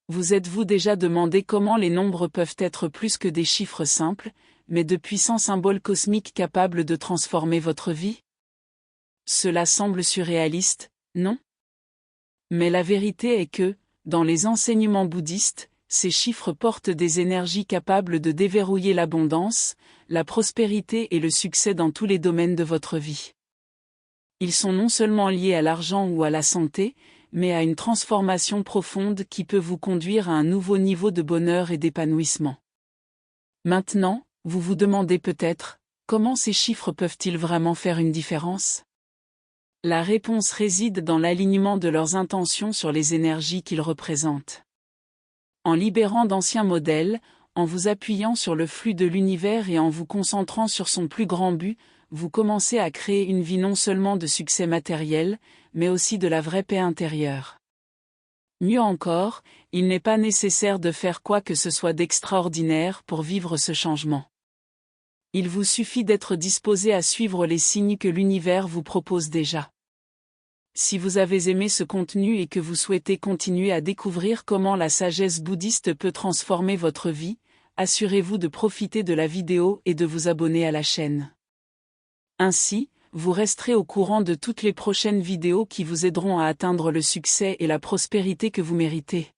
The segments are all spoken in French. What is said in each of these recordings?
Vous êtes-vous déjà demandé comment les nombres peuvent être plus que des chiffres simples, mais de puissants symboles cosmiques capables de transformer votre vie? Cela semble surréaliste, non? Mais la vérité est que, dans les enseignements bouddhistes, ces chiffres portent des énergies capables de déverrouiller l'abondance, la prospérité et le succès dans tous les domaines de votre vie. Ils sont non seulement liés à l'argent ou à la santé, mais à une transformation profonde qui peut vous conduire à un nouveau niveau de bonheur et d'épanouissement. Maintenant, vous vous demandez peut-être, comment ces chiffres peuvent-ils vraiment faire une différence? La réponse réside dans l'alignement de leurs intentions sur les énergies qu'ils représentent. En libérant d'anciens modèles, en vous appuyant sur le flux de l'univers et en vous concentrant sur son plus grand but, vous commencez à créer une vie non seulement de succès matériel, mais aussi de la vraie paix intérieure. Mieux encore, il n'est pas nécessaire de faire quoi que ce soit d'extraordinaire pour vivre ce changement. Il vous suffit d'être disposé à suivre les signes que l'univers vous propose déjà. Si vous avez aimé ce contenu et que vous souhaitez continuer à découvrir comment la sagesse bouddhiste peut transformer votre vie, assurez-vous de profiter de la vidéo et de vous abonner à la chaîne. Ainsi, vous resterez au courant de toutes les prochaines vidéos qui vous aideront à atteindre le succès et la prospérité que vous méritez.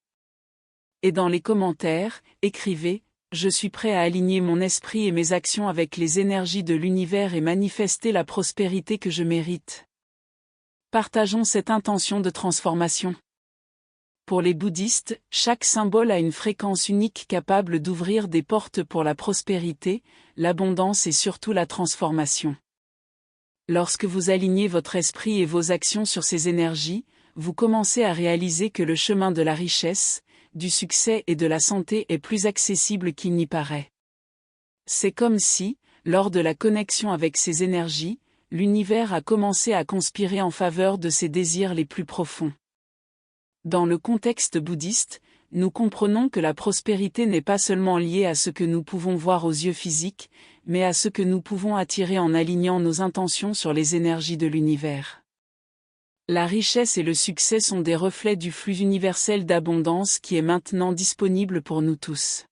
Et dans les commentaires, écrivez « Je suis prêt à aligner mon esprit et mes actions avec les énergies de l'univers et manifester la prospérité que je mérite ». Partageons cette intention de transformation. Pour les bouddhistes, chaque symbole a une fréquence unique capable d'ouvrir des portes pour la prospérité, l'abondance et surtout la transformation. Lorsque vous alignez votre esprit et vos actions sur ces énergies, vous commencez à réaliser que le chemin de la richesse, du succès et de la santé est plus accessible qu'il n'y paraît. C'est comme si, lors de la connexion avec ces énergies, l'univers a commencé à conspirer en faveur de ses désirs les plus profonds. Dans le contexte bouddhiste, nous comprenons que la prospérité n'est pas seulement liée à ce que nous pouvons voir aux yeux physiques, mais à ce que nous pouvons attirer en alignant nos intentions sur les énergies de l'univers. La richesse et le succès sont des reflets du flux universel d'abondance qui est maintenant disponible pour nous tous.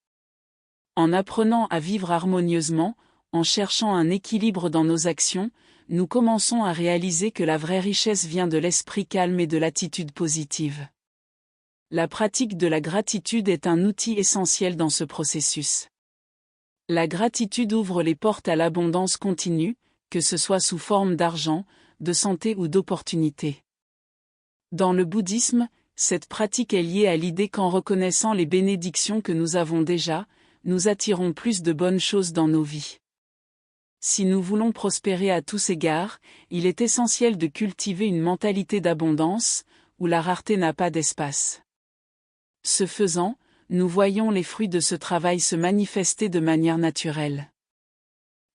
En apprenant à vivre harmonieusement, en cherchant un équilibre dans nos actions, nous commençons à réaliser que la vraie richesse vient de l'esprit calme et de l'attitude positive. La pratique de la gratitude est un outil essentiel dans ce processus. La gratitude ouvre les portes à l'abondance continue, que ce soit sous forme d'argent, de santé ou d'opportunités. Dans le bouddhisme, cette pratique est liée à l'idée qu'en reconnaissant les bénédictions que nous avons déjà, nous attirons plus de bonnes choses dans nos vies. Si nous voulons prospérer à tous égards, il est essentiel de cultiver une mentalité d'abondance, où la rareté n'a pas d'espace. Ce faisant, nous voyons les fruits de ce travail se manifester de manière naturelle.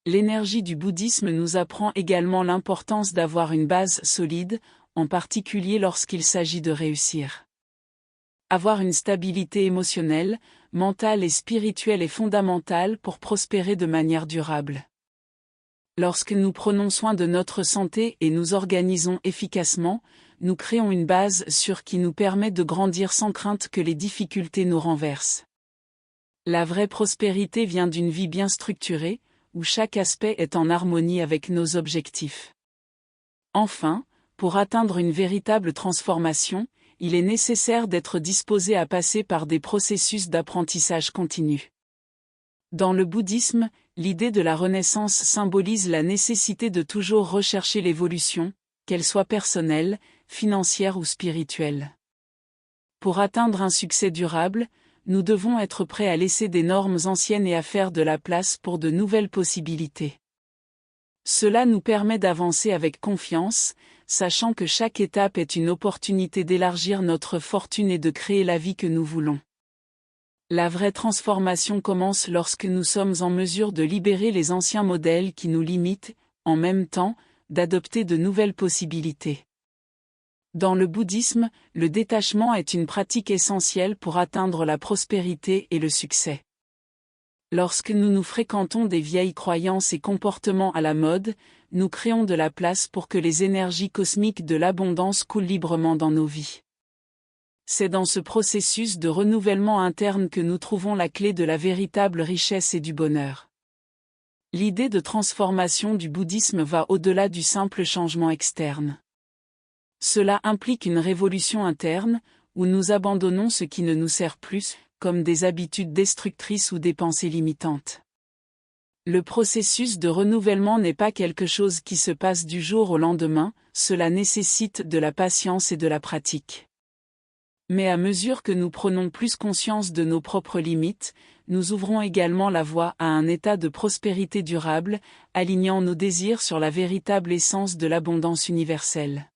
L'énergie du bouddhisme nous apprend également l'importance d'avoir une base solide, en particulier lorsqu'il s'agit de réussir. Avoir une stabilité émotionnelle, mentale et spirituelle est fondamentale pour prospérer de manière durable. Lorsque nous prenons soin de notre santé et nous organisons efficacement, nous créons une base sûre qui nous permet de grandir sans crainte que les difficultés nous renversent. La vraie prospérité vient d'une vie bien structurée, où chaque aspect est en harmonie avec nos objectifs. Enfin, pour atteindre une véritable transformation, il est nécessaire d'être disposé à passer par des processus d'apprentissage continu. Dans le bouddhisme, l'idée de la renaissance symbolise la nécessité de toujours rechercher l'évolution, qu'elle soit personnelle, financière ou spirituelle. Pour atteindre un succès durable, nous devons être prêts à laisser des normes anciennes et à faire de la place pour de nouvelles possibilités. Cela nous permet d'avancer avec confiance, sachant que chaque étape est une opportunité d'élargir notre fortune et de créer la vie que nous voulons. La vraie transformation commence lorsque nous sommes en mesure de libérer les anciens modèles qui nous limitent, en même temps, d'adopter de nouvelles possibilités. Dans le bouddhisme, le détachement est une pratique essentielle pour atteindre la prospérité et le succès. Lorsque nous nous fréquentons des vieilles croyances et comportements à la mode, nous créons de la place pour que les énergies cosmiques de l'abondance coulent librement dans nos vies. C'est dans ce processus de renouvellement interne que nous trouvons la clé de la véritable richesse et du bonheur. L'idée de transformation du bouddhisme va au-delà du simple changement externe. Cela implique une révolution interne, où nous abandonnons ce qui ne nous sert plus, comme des habitudes destructrices ou des pensées limitantes. Le processus de renouvellement n'est pas quelque chose qui se passe du jour au lendemain, cela nécessite de la patience et de la pratique. Mais à mesure que nous prenons plus conscience de nos propres limites, nous ouvrons également la voie à un état de prospérité durable, alignant nos désirs sur la véritable essence de l'abondance universelle.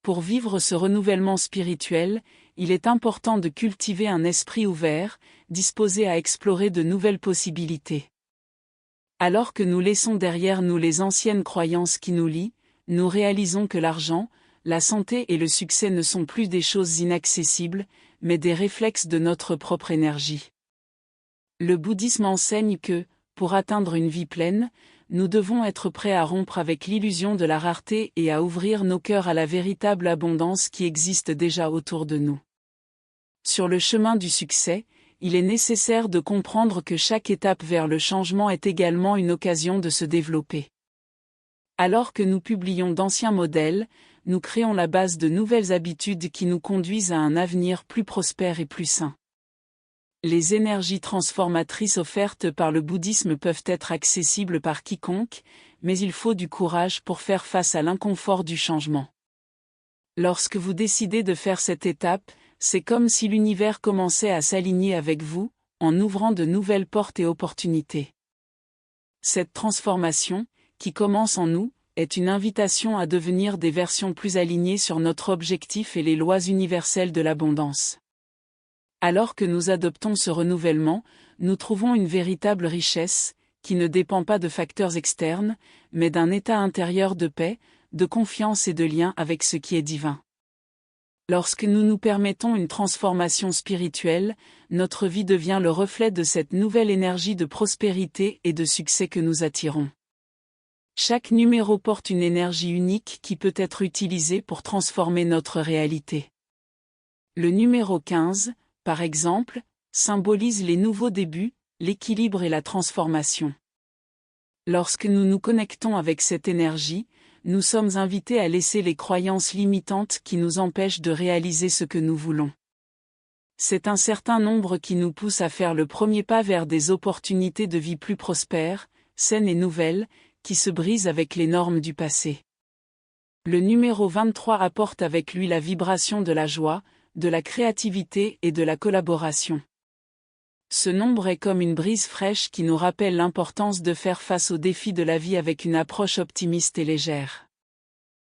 Pour vivre ce renouvellement spirituel, il est important de cultiver un esprit ouvert, disposé à explorer de nouvelles possibilités. Alors que nous laissons derrière nous les anciennes croyances qui nous lient, nous réalisons que l'argent, la santé et le succès ne sont plus des choses inaccessibles, mais des réflexes de notre propre énergie. Le bouddhisme enseigne que, pour atteindre une vie pleine, nous devons être prêts à rompre avec l'illusion de la rareté et à ouvrir nos cœurs à la véritable abondance qui existe déjà autour de nous. Sur le chemin du succès, il est nécessaire de comprendre que chaque étape vers le changement est également une occasion de se développer. Alors que nous publions d'anciens modèles, nous créons la base de nouvelles habitudes qui nous conduisent à un avenir plus prospère et plus sain. Les énergies transformatrices offertes par le bouddhisme peuvent être accessibles par quiconque, mais il faut du courage pour faire face à l'inconfort du changement. Lorsque vous décidez de faire cette étape, c'est comme si l'univers commençait à s'aligner avec vous, en ouvrant de nouvelles portes et opportunités. Cette transformation, qui commence en nous, est une invitation à devenir des versions plus alignées sur notre objectif et les lois universelles de l'abondance. Alors que nous adoptons ce renouvellement, nous trouvons une véritable richesse, qui ne dépend pas de facteurs externes, mais d'un état intérieur de paix, de confiance et de lien avec ce qui est divin. Lorsque nous nous permettons une transformation spirituelle, notre vie devient le reflet de cette nouvelle énergie de prospérité et de succès que nous attirons. Chaque numéro porte une énergie unique qui peut être utilisée pour transformer notre réalité. Le numéro 15, par exemple, symbolise les nouveaux débuts, l'équilibre et la transformation. Lorsque nous nous connectons avec cette énergie, nous sommes invités à laisser les croyances limitantes qui nous empêchent de réaliser ce que nous voulons. C'est un certain nombre qui nous pousse à faire le premier pas vers des opportunités de vie plus prospères, saines et nouvelles, qui se brisent avec les normes du passé. Le numéro 23 apporte avec lui la vibration de la joie, de la créativité et de la collaboration. Ce nombre est comme une brise fraîche qui nous rappelle l'importance de faire face aux défis de la vie avec une approche optimiste et légère.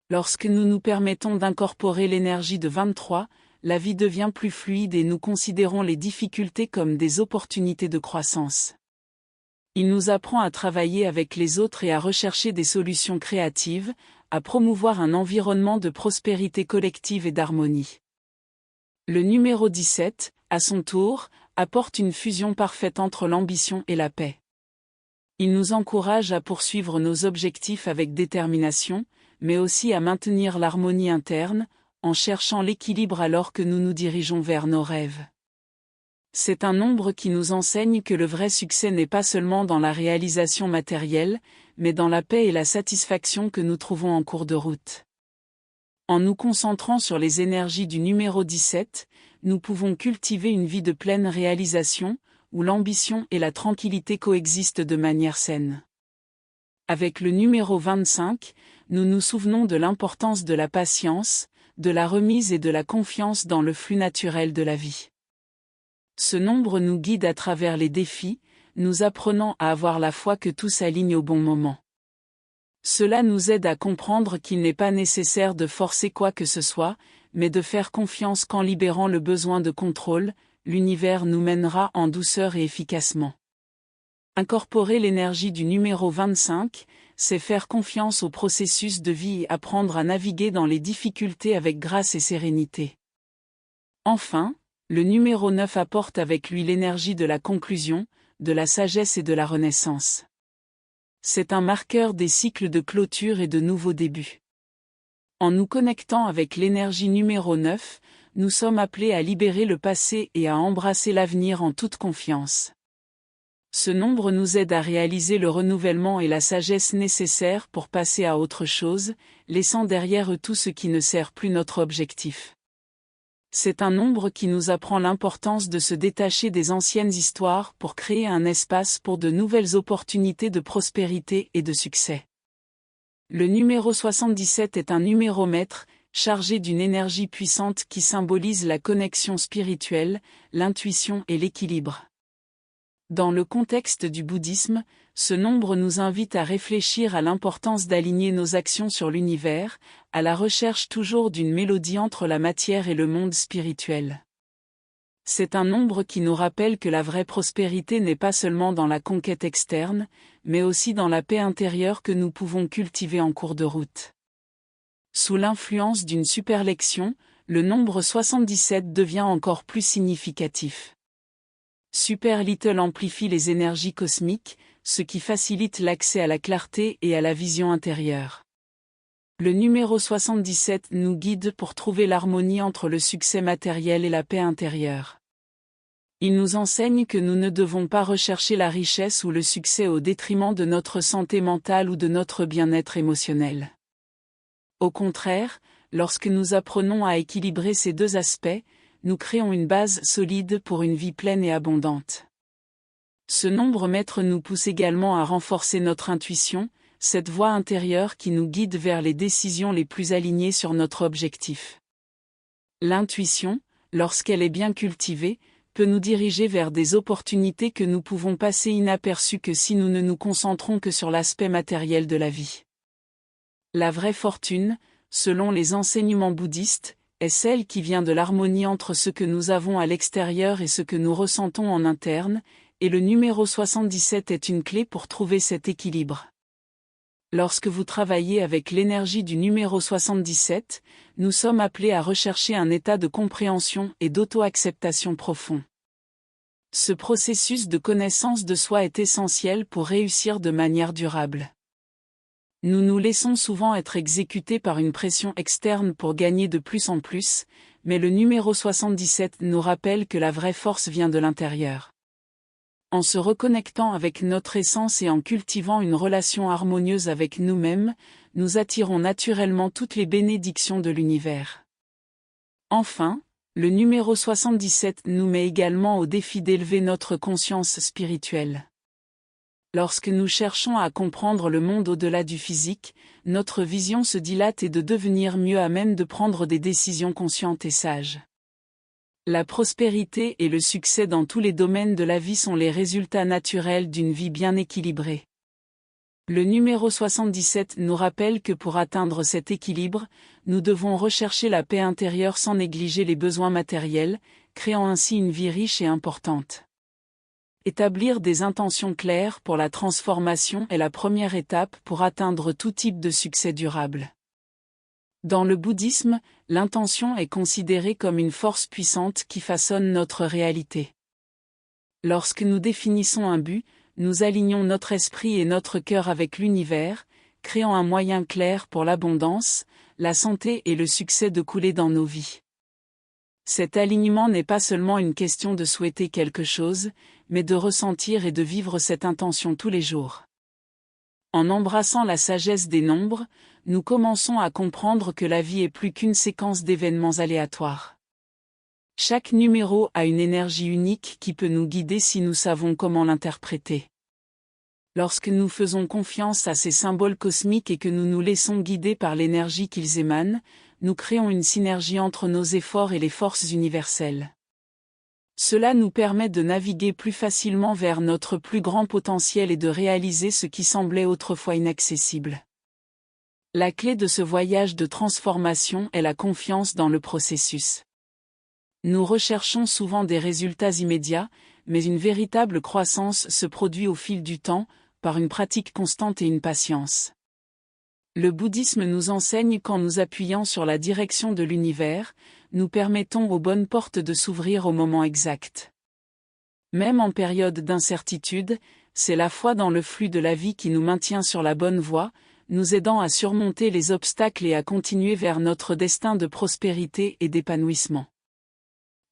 Lorsque nous nous permettons d'incorporer l'énergie de 23, la vie devient plus fluide et nous considérons les difficultés comme des opportunités de croissance. Il nous apprend à travailler avec les autres et à rechercher des solutions créatives, à promouvoir un environnement de prospérité collective et d'harmonie. Le numéro 17, à son tour, apporte une fusion parfaite entre l'ambition et la paix. Il nous encourage à poursuivre nos objectifs avec détermination, mais aussi à maintenir l'harmonie interne, en cherchant l'équilibre alors que nous nous dirigeons vers nos rêves. C'est un nombre qui nous enseigne que le vrai succès n'est pas seulement dans la réalisation matérielle, mais dans la paix et la satisfaction que nous trouvons en cours de route. En nous concentrant sur les énergies du numéro 17, nous pouvons cultiver une vie de pleine réalisation, où l'ambition et la tranquillité coexistent de manière saine. Avec le numéro 25, nous nous souvenons de l'importance de la patience, de la remise et de la confiance dans le flux naturel de la vie. Ce nombre nous guide à travers les défis, nous apprenant à avoir la foi que tout s'aligne au bon moment. Cela nous aide à comprendre qu'il n'est pas nécessaire de forcer quoi que ce soit, mais de faire confiance qu'en libérant le besoin de contrôle, l'univers nous mènera en douceur et efficacement. Incorporer l'énergie du numéro 25, c'est faire confiance au processus de vie et apprendre à naviguer dans les difficultés avec grâce et sérénité. Enfin, le numéro 9 apporte avec lui l'énergie de la conclusion, de la sagesse et de la renaissance. C'est un marqueur des cycles de clôture et de nouveaux débuts. En nous connectant avec l'énergie numéro 9, nous sommes appelés à libérer le passé et à embrasser l'avenir en toute confiance. Ce nombre nous aide à réaliser le renouvellement et la sagesse nécessaires pour passer à autre chose, laissant derrière eux tout ce qui ne sert plus notre objectif. C'est un nombre qui nous apprend l'importance de se détacher des anciennes histoires pour créer un espace pour de nouvelles opportunités de prospérité et de succès. Le numéro 77 est un numéro maître, chargé d'une énergie puissante qui symbolise la connexion spirituelle, l'intuition et l'équilibre. Dans le contexte du bouddhisme, ce nombre nous invite à réfléchir à l'importance d'aligner nos actions sur l'univers, à la recherche toujours d'une mélodie entre la matière et le monde spirituel. C'est un nombre qui nous rappelle que la vraie prospérité n'est pas seulement dans la conquête externe, mais aussi dans la paix intérieure que nous pouvons cultiver en cours de route. Sous l'influence d'une superlection, le nombre 77 devient encore plus significatif. Super Little amplifie les énergies cosmiques, ce qui facilite l'accès à la clarté et à la vision intérieure. Le numéro 77 nous guide pour trouver l'harmonie entre le succès matériel et la paix intérieure. Il nous enseigne que nous ne devons pas rechercher la richesse ou le succès au détriment de notre santé mentale ou de notre bien-être émotionnel. Au contraire, lorsque nous apprenons à équilibrer ces deux aspects, nous créons une base solide pour une vie pleine et abondante. Ce nombre maître nous pousse également à renforcer notre intuition, cette voix intérieure qui nous guide vers les décisions les plus alignées sur notre objectif. L'intuition, lorsqu'elle est bien cultivée, peut nous diriger vers des opportunités que nous pouvons passer inaperçues que si nous ne nous concentrons que sur l'aspect matériel de la vie. La vraie fortune, selon les enseignements bouddhistes, est celle qui vient de l'harmonie entre ce que nous avons à l'extérieur et ce que nous ressentons en interne, et le numéro 77 est une clé pour trouver cet équilibre. Lorsque vous travaillez avec l'énergie du numéro 77, nous sommes appelés à rechercher un état de compréhension et d'auto-acceptation profond. Ce processus de connaissance de soi est essentiel pour réussir de manière durable. Nous nous laissons souvent être exécutés par une pression externe pour gagner de plus en plus, mais le numéro 77 nous rappelle que la vraie force vient de l'intérieur. En se reconnectant avec notre essence et en cultivant une relation harmonieuse avec nous-mêmes, nous attirons naturellement toutes les bénédictions de l'univers. Enfin, le numéro 77 nous met également au défi d'élever notre conscience spirituelle. Lorsque nous cherchons à comprendre le monde au-delà du physique, notre vision se dilate et de devenir mieux à même de prendre des décisions conscientes et sages. La prospérité et le succès dans tous les domaines de la vie sont les résultats naturels d'une vie bien équilibrée. Le numéro 77 nous rappelle que pour atteindre cet équilibre, nous devons rechercher la paix intérieure sans négliger les besoins matériels, créant ainsi une vie riche et importante. Établir des intentions claires pour la transformation est la première étape pour atteindre tout type de succès durable. Dans le bouddhisme, l'intention est considérée comme une force puissante qui façonne notre réalité. Lorsque nous définissons un but, nous alignons notre esprit et notre cœur avec l'univers, créant un moyen clair pour l'abondance, la santé et le succès de couler dans nos vies. Cet alignement n'est pas seulement une question de souhaiter quelque chose, mais de ressentir et de vivre cette intention tous les jours. En embrassant la sagesse des nombres, nous commençons à comprendre que la vie est plus qu'une séquence d'événements aléatoires. Chaque numéro a une énergie unique qui peut nous guider si nous savons comment l'interpréter. Lorsque nous faisons confiance à ces symboles cosmiques et que nous nous laissons guider par l'énergie qu'ils émanent, nous créons une synergie entre nos efforts et les forces universelles. Cela nous permet de naviguer plus facilement vers notre plus grand potentiel et de réaliser ce qui semblait autrefois inaccessible. La clé de ce voyage de transformation est la confiance dans le processus. Nous recherchons souvent des résultats immédiats, mais une véritable croissance se produit au fil du temps, par une pratique constante et une patience. Le bouddhisme nous enseigne qu'en nous appuyant sur la direction de l'univers, nous permettons aux bonnes portes de s'ouvrir au moment exact. Même en période d'incertitude, c'est la foi dans le flux de la vie qui nous maintient sur la bonne voie, nous aidant à surmonter les obstacles et à continuer vers notre destin de prospérité et d'épanouissement.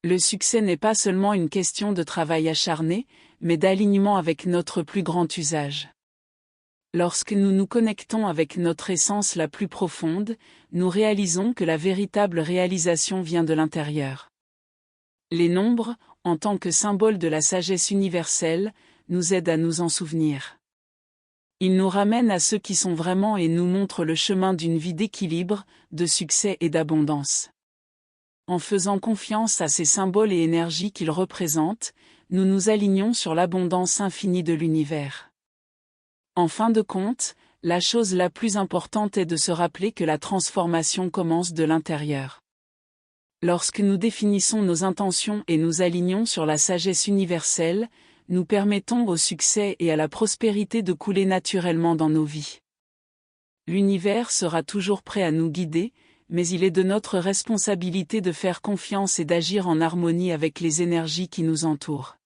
Le succès n'est pas seulement une question de travail acharné, mais d'alignement avec notre plus grand usage. Lorsque nous nous connectons avec notre essence la plus profonde, nous réalisons que la véritable réalisation vient de l'intérieur. Les nombres, en tant que symbole de la sagesse universelle, nous aident à nous en souvenir. Ils nous ramènent à ceux qui sont vraiment et nous montrent le chemin d'une vie d'équilibre, de succès et d'abondance. En faisant confiance à ces symboles et énergies qu'ils représentent, nous nous alignons sur l'abondance infinie de l'univers. En fin de compte, la chose la plus importante est de se rappeler que la transformation commence de l'intérieur. Lorsque nous définissons nos intentions et nous alignons sur la sagesse universelle, nous permettons au succès et à la prospérité de couler naturellement dans nos vies. L'univers sera toujours prêt à nous guider, mais il est de notre responsabilité de faire confiance et d'agir en harmonie avec les énergies qui nous entourent.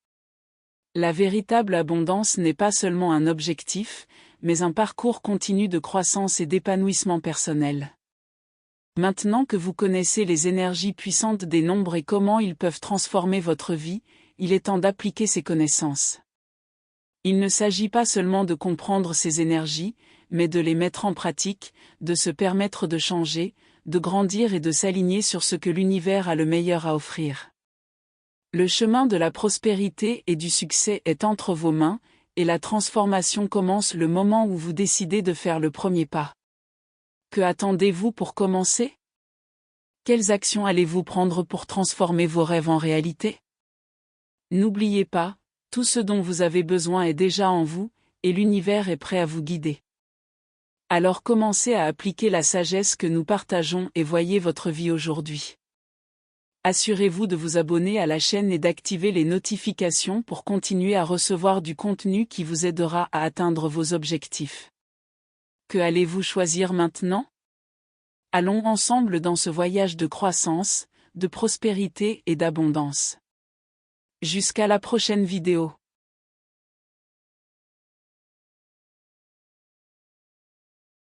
La véritable abondance n'est pas seulement un objectif, mais un parcours continu de croissance et d'épanouissement personnel. Maintenant que vous connaissez les énergies puissantes des nombres et comment ils peuvent transformer votre vie, il est temps d'appliquer ces connaissances. Il ne s'agit pas seulement de comprendre ces énergies, mais de les mettre en pratique, de se permettre de changer, de grandir et de s'aligner sur ce que l'univers a le meilleur à offrir. Le chemin de la prospérité et du succès est entre vos mains, et la transformation commence le moment où vous décidez de faire le premier pas. Que attendez-vous pour commencer? Quelles actions allez-vous prendre pour transformer vos rêves en réalité? N'oubliez pas, tout ce dont vous avez besoin est déjà en vous, et l'univers est prêt à vous guider. Alors commencez à appliquer la sagesse que nous partageons et voyez votre vie aujourd'hui. Assurez-vous de vous abonner à la chaîne et d'activer les notifications pour continuer à recevoir du contenu qui vous aidera à atteindre vos objectifs. Que allez-vous choisir maintenant? Allons ensemble dans ce voyage de croissance, de prospérité et d'abondance. Jusqu'à la prochaine vidéo.